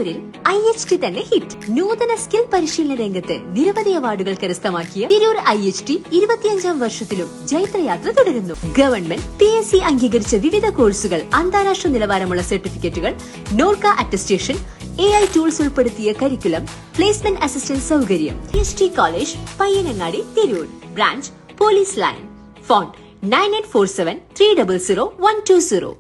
തിരൂരിൽ IHT തന്നെ hit. നൂതന സ്കിൽ പരിശീലന രംഗത്ത് നിരവധി അവാർഡുകൾ കരസ്ഥമാക്കിയ തിരൂർ IHT 25ാം വർഷത്തിലും ജൈത്രയാത്ര തുടരുന്നു. ഗവൺമെന്റ് PSC അംഗീകരിച്ച വിവിധ കോഴ്സുകൾ, അന്താരാഷ്ട്ര നിലവാരമുള്ള സർട്ടിഫിക്കറ്റുകൾ, നോർക്ക അറ്റസ്റ്റേഷൻ, AI ടൂൾസ് ഉൾപ്പെടുത്തിയ കരിക്കുലം, പ്ലേസ്മെന്റ് അസിസ്റ്റന്റ് സൗകര്യം. IHT college, Payyanangadi, Tirur. Branch police line. Phone 9847300120.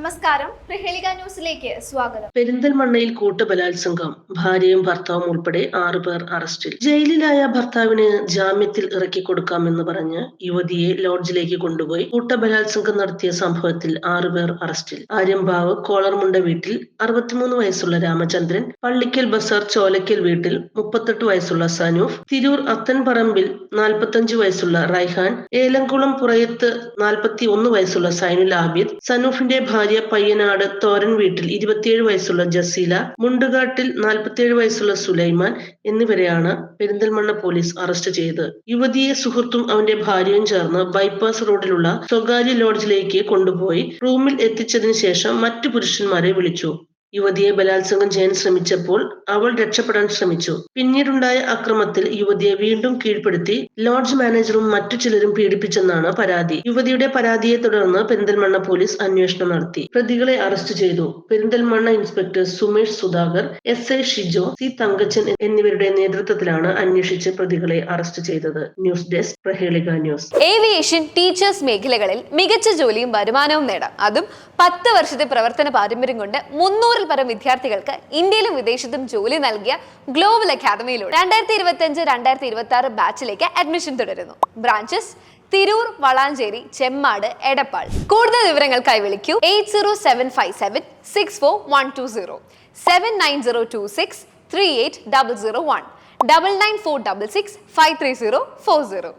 നമസ്കാരം, പ്രഹേളിക ന്യൂസിലേക്ക് സ്വാഗതം. പെരിന്തൽമണ്ണയിൽ കൂട്ടബലാത്സംഗം, ഭാര്യയും ഭർത്താവും ഉൾപ്പെടെ 6 പേർ അറസ്റ്റിൽ. ജയിലിലായ ഭർത്താവിന് ജാമ്യത്തിൽ ഇറക്കി കൊടുക്കാമെന്ന് പറഞ്ഞ് യുവതിയെ ലോഡ്ജിലേക്ക് കൊണ്ടുപോയി കൂട്ടബലാത്സംഗം നടത്തിയ സംഭവത്തിൽ 6 പേർ അറസ്റ്റിൽ. ആര്യമ്പാവ് കോളർമുണ്ട വീട്ടിൽ 63 വയസ്സുള്ള രാമചന്ദ്രൻ, പള്ളിക്കൽ ബസാർ ചോലക്കൽ വീട്ടിൽ 38 വയസ്സുള്ള സനൂഫ്, തിരൂർ അത്തൻപറമ്പിൽ 45 വയസ്സുള്ള റൈഹാൻ, ഏലംകുളം പുറയത്ത് 41 വയസ്സുള്ള സൈനുൽ ആബിദ്, സനൂഫിന്റെ ഭാര്യ പയ്യനാട് തോരൻ വീട്ടിൽ 27 വയസ്സുള്ള ജസീല, മുണ്ടുകാട്ടിൽ 47 വയസ്സുള്ള സുലൈമാൻ എന്നിവരെയാണ് പെരിന്തൽമണ്ണ പോലീസ് അറസ്റ്റ് ചെയ്തത്. യുവതിയെ സുഹൃത്തും അവന്റെ ഭാര്യയും ചേർന്ന് ബൈപ്പാസ് റോഡിലുള്ള സ്വകാര്യ ലോഡ്ജിലേക്ക് കൊണ്ടുപോയി റൂമിൽ എത്തിച്ചതിനു ശേഷം മറ്റു പുരുഷന്മാരെ വിളിച്ചു. യുവതിയെ ബലാത്സംഗം ചെയ്യാൻ ശ്രമിച്ചപ്പോൾ അവൾ രക്ഷപ്പെടാൻ ശ്രമിച്ചു. പിന്നീടുണ്ടായ അക്രമത്തിൽ യുവതിയെ വീണ്ടും കീഴ്പ്പെടുത്തി ലോഡ്ജ് മാനേജറും മറ്റു ചിലരും പീഡിപ്പിച്ചെന്നാണ് പരാതി. യുവതിയുടെ പരാതിയെ തുടർന്ന് പെരിന്തൽമണ്ണ പോലീസ് അന്വേഷണം നടത്തി. പ്രതികളെ അറസ്റ്റ് ചെയ്തു. Perinthalmanna inspector Sumesh Sudhakar, SI Shijo, C Thankachan എന്നിവരുടെ നേതൃത്വത്തിലാണ് അന്വേഷിച്ച് പ്രതികളെ അറസ്റ്റ് ചെയ്തത്. News desk, Prahelika news. Aviation, teachers മേഖലകളിൽ മികച്ച ജോലിയും വരുമാനവും നേടാം. അതും 10 വർഷത്തെ പ്രവർത്തന പാരമ്പര്യം കൊണ്ട് 300 പരം വിദ്യാർത്ഥികൾക്ക് ഇന്ത്യയിലും വിദേശത്തും ജോലി നൽകിയ ഗ്ലോബൽ അക്കാദമിയിലൂടെ 2025-2026 ബാച്ചിലേക്ക് അഡ്മിഷൻ തുടരുന്നു. ബ്രാഞ്ചസ് തിരൂർ, വളാഞ്ചേരി, ചെമ്മാട്, എടപ്പാൾ. കൂടുതൽ വിവരങ്ങൾക്കായി വിളിക്കൂ 8075764120, 7902638001, 9946653040.